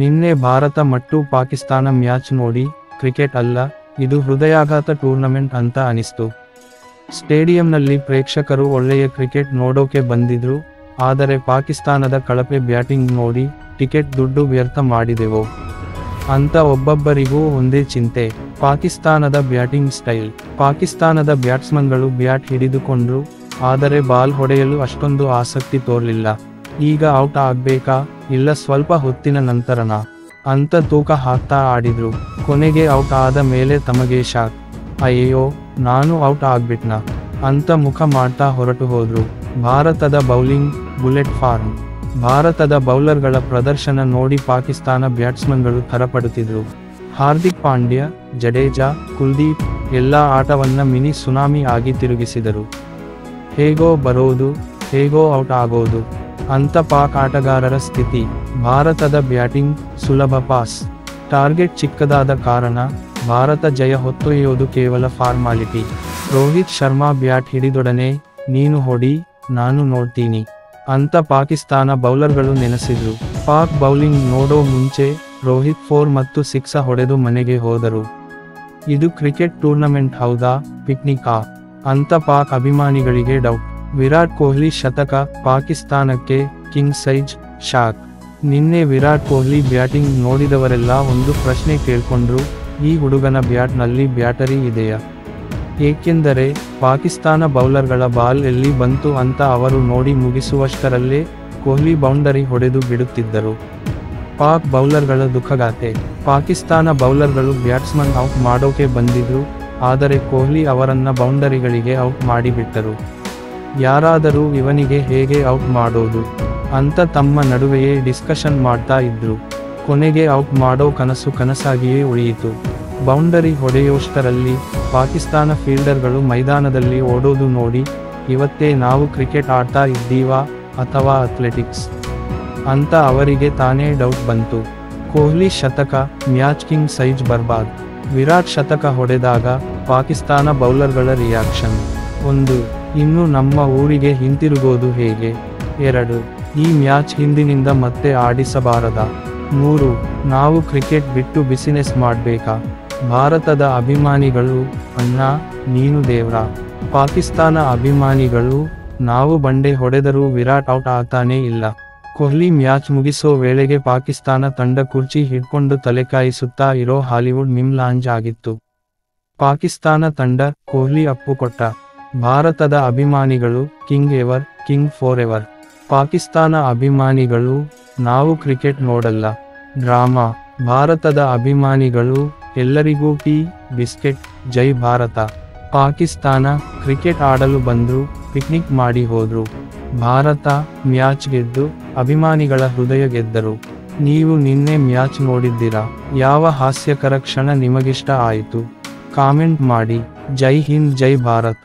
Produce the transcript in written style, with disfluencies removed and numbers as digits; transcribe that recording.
ನಿನ್ನೆ ಭಾರತ ಮತ್ತು ಪಾಕಿಸ್ತಾನ ಮ್ಯಾಚ್ ನೋಡಿ ಕ್ರಿಕೆಟ್ ಅಲ್ಲ, ಇದು ಹೃದಯಾಘಾತ ಟೂರ್ನಮೆಂಟ್ ಅಂತ ಅನಿಸ್ತು. ಸ್ಟೇಡಿಯಂನಲ್ಲಿ ಪ್ರೇಕ್ಷಕರು ಒಳ್ಳೆಯ ಕ್ರಿಕೆಟ್ ನೋಡೋಕೆ ಬಂದಿದ್ರು, ಆದರೆ ಪಾಕಿಸ್ತಾನದ ಕಳಪೆ ಬ್ಯಾಟಿಂಗ್ ನೋಡಿ ಟಿಕೆಟ್ ದುಡ್ಡು ವ್ಯರ್ಥ ಮಾಡಿದೆವೋ ಅಂತ ಒಬ್ಬೊಬ್ಬರಿಗೂ ಒಂದೇ ಚಿಂತೆ. ಪಾಕಿಸ್ತಾನದ ಬ್ಯಾಟಿಂಗ್ ಸ್ಟೈಲ್. ಪಾಕಿಸ್ತಾನದ ಬ್ಯಾಟ್ಸ್ಮನ್ಗಳು ಬ್ಯಾಟ್ ಹಿಡಿದುಕೊಂಡ್ರು, ಆದರೆ ಬಾಲ್ ಹೊಡೆಯಲು ಅಷ್ಟೊಂದು ಆಸಕ್ತಿ ತೋರ್ಲಿಲ್ಲ. ಈಗ ಔಟ್ ಆಗ್ಬೇಕಾ ಇಲ್ಲ ಸ್ವಲ್ಪ ಹೊತ್ತಿನ ನಂತರನಾ ಅಂತ ತೂಕ ಹಾಕ್ತಾ ಆಡಿದ್ರು. ಕೊನೆಗೆ ಔಟ್ ಆದ ಮೇಲೆ ತಮಗೆ ಶಾಕ್, ಅಯ್ಯೋ ನಾನು ಔಟ್ ಆಗ್ಬಿಟ್ನಾ ಅಂತ ಮುಖ ಮಾಡ್ತಾ ಹೊರಟು ಹೋದ್ರು. ಭಾರತದ ಬೌಲಿಂಗ್ ಬುಲೆಟ್ ಫಾರ್ಮ್. ಭಾರತದ ಬೌಲರ್ಗಳ ಪ್ರದರ್ಶನ ನೋಡಿ ಪಾಕಿಸ್ತಾನ ಬ್ಯಾಟ್ಸ್ಮನ್ಗಳು ಥರಪಡುತ್ತಿದ್ರು. ಹಾರ್ದಿಕ್ ಪಾಂಡ್ಯ, ಜಡೇಜಾ, ಕುಲ್ದೀಪ್ ಎಲ್ಲ ಆಟವನ್ನ ಮಿನಿ ಸುನಾಮಿ ಆಗಿ ತಿರುಗಿಸಿದರು. ಹೇಗೋ ಬರೋದು, ಹೇಗೋ ಔಟ್ ಆಗೋದು ಅಂತ ಪಾಕ್ ಆಟಗಾರರ ಸ್ಥಿತಿ. ಭಾರತದ ಬ್ಯಾಟಿಂಗ್ ಸುಲಭ ಪಾಸ್, ಟಾರ್ಗೆಟ್ ಚಿಕ್ಕದಾದ ಕಾರಣ ಭಾರತ ಜಯ ಹೊತ್ತೊಯ್ಯೋದು ಕೇವಲ ಫಾರ್ಮಾಲಿಟಿ. ರೋಹಿತ್ ಶರ್ಮಾ ಬ್ಯಾಟ್ ಹಿಡಿದೊಡನೆ ನೀನು ಹೊಡಿ ನಾನು ನೋಡ್ತೀನಿ ಅಂತ ಪಾಕಿಸ್ತಾನ ಬೌಲರ್ಗಳು ನೆನೆಸಿದ್ರು. ಪಾಕ್ ಬೌಲಿಂಗ್ ನೋಡೋ ಮುಂಚೆ ರೋಹಿತ್ 4 ಮತ್ತು 6 ಹೊಡೆದು ಮನೆಗೆ ಹೋದರು. ಇದು ಕ್ರಿಕೆಟ್ ಟೂರ್ನಮೆಂಟ್ ಹೌದಾ ಪಿಕ್ನಿಕಾ ಅಂತ ಪಾಕ್ ಅಭಿಮಾನಿಗಳಿಗೆ ಡೌಟ್. ವಿರಾಟ್ ಕೊಹ್ಲಿ ಶತಕ, ಪಾಕಿಸ್ತಾನಕ್ಕೆ ಕಿಂಗ್ ಸೈಜ್ ಶಾಕ್. ನಿನ್ನೆ ವಿರಾಟ್ ಕೊಹ್ಲಿ ಬ್ಯಾಟಿಂಗ್ ನೋಡಿದವರೆಲ್ಲ ಒಂದು ಪ್ರಶ್ನೆ ಕೇಳ್ಕೊಂಡ್ರು, ಈ ಹುಡುಗನ ಬ್ಯಾಟ್ನಲ್ಲಿ ಬ್ಯಾಟರಿ ಇದೆಯಾ? ಏಕೆಂದರೆ ಪಾಕಿಸ್ತಾನ ಬೌಲರ್ಗಳ ಬಾಲ್ ಎಲ್ಲಿ ಬಂತು ಅಂತ ಅವರು ನೋಡಿ ಮುಗಿಸುವಷ್ಟರಲ್ಲೇ ಕೊಹ್ಲಿ ಬೌಂಡರಿ ಹೊಡೆದು ಬಿಡುತ್ತಿದ್ದರು. ಪಾಕ್ ಬೌಲರ್ಗಳ ದುಃಖಗಾಥೆ. ಪಾಕಿಸ್ತಾನ ಬೌಲರ್ಗಳು ಬ್ಯಾಟ್ಸ್ಮನ್ ಔಟ್ ಮಾಡೋಕೆ ಬಂದಿದ್ರು, ಆದರೆ ಕೊಹ್ಲಿ ಅವರನ್ನ ಬೌಂಡರಿಗಳಿಗೆ ಔಟ್ ಮಾಡಿಬಿಟ್ಟರು. ಯಾರಾದರೂ ಇವನಿಗೆ ಹೇಗೆ ಔಟ್ ಮಾಡೋದು ಅಂತ ತಮ್ಮ ನಡುವೆಯೇ ಡಿಸ್ಕಷನ್ ಮಾಡ್ತಾ ಇದ್ರು. ಕೊನೆಗೆ ಔಟ್ ಮಾಡೋ ಕನಸು ಕನಸಾಗಿಯೇ ಉಳಿಯಿತು. ಬೌಂಡರಿ ಹೊಡೆಯೋಷ್ಟರಲ್ಲಿ ಪಾಕಿಸ್ತಾನ ಫೀಲ್ಡರ್ಗಳು ಮೈದಾನದಲ್ಲಿ ಓಡೋದು ನೋಡಿ ಇವತ್ತೇ ನಾವು ಕ್ರಿಕೆಟ್ ಆಡ್ತಾ ಇದ್ದೀವಾ ಅಥವಾ ಅಥ್ಲೆಟಿಕ್ಸ್ ಅಂತ ಅವರಿಗೆ ತಾನೇ ಡೌಟ್ ಬಂತು. ಕೊಹ್ಲಿ ಶತಕ, ಮ್ಯಾಚ್ ಕಿಂಗ್ ಸೈಜ್ ಬರ್ಬಾದ್. ವಿರಾಟ್ ಶತಕ ಹೊಡೆದಾಗ ಪಾಕಿಸ್ತಾನ ಬೌಲರ್ಗಳ ರಿಯಾಕ್ಷನ್. 1. ಇನ್ನು ನಮ್ಮ ಊರಿಗೆ ಹಿಂತಿರುಗೋದು ಹೇಗೆ? 2. ಈ ಮ್ಯಾಚ್ ಹಿಂದಿನಿಂದ ಮತ್ತೆ ಆಡಿಸಬಾರದಾ? 3. ನಾವು ಕ್ರಿಕೆಟ್ ಬಿಟ್ಟು ಬಿಸಿನೆಸ್ ಮಾಡ್ಬೇಕಾ? ಭಾರತದ ಅಭಿಮಾನಿಗಳು, ಅಣ್ಣ ನೀನು ದೇವ್ರ. ಪಾಕಿಸ್ತಾನ ಅಭಿಮಾನಿಗಳು, ನಾವು ಬಂಡೆ ಹೊಡೆದರೂ ವಿರಾಟ್ ಔಟ್ ಆಗ್ತಾನೇ ಇಲ್ಲ. ಕೊಹ್ಲಿ ಮ್ಯಾಚ್ ಮುಗಿಸೋ ವೇಳೆಗೆ ಪಾಕಿಸ್ತಾನ ತಂಡ ಕುರ್ಚಿ ಹಿಡ್ಕೊಂಡು ತಲೆಕಾಯಿಸುತ್ತಾ ಇರೋ ಹಾಲಿವುಡ್ ಮಿಮ್ ಲಾಂಚ್ ಆಗಿತ್ತು. ಪಾಕಿಸ್ತಾನ ತಂಡ ಕೊಹ್ಲಿ ಅಪ್ಪು ಕೊಟ್ಟ. ಭಾರತದ ಅಭಿಮಾನಿಗಳು, king ever, king for ever. Pakistan ಅಭಿಮಾನಿಗಳು, ನಾವು ಕ್ರಿಕೆಟ್ ನೋಡಲ್ಲ, ಡ್ರಾಮಾ. ಭಾರತದ ಅಭಿಮಾನಿಗಳು, ಎಲ್ಲರಿಗೂ ಟೀ ಬಿಸ್ಕೆಟ್, ಜೈ ಭಾರತ. ಪಾಕಿಸ್ತಾನ, ಕ್ರಿಕೆಟ್ ಆಡಲು ಬಂದ್ರು, ಪಿಕ್ನಿಕ್ ಮಾಡಿ ಹೋದ್ರು. ಭಾರತ ಮ್ಯಾಚ್ ಗೆದ್ದು ಅಭಿಮಾನಿಗಳ ಹೃದಯ ಗೆದ್ದರು. ನೀವು ನಿನ್ನೆ ಮ್ಯಾಚ್ ನೋಡಿದ್ದೀರಾ? ಯಾವ ಹಾಸ್ಯಕರ ಕ್ಷಣ ನಿಮಗಿಷ್ಟ ಆಯಿತು? ಕಾಮೆಂಟ್ ಮಾಡಿ. ಜೈ ಹಿಂದ್, ಜೈ ಭಾರತ್.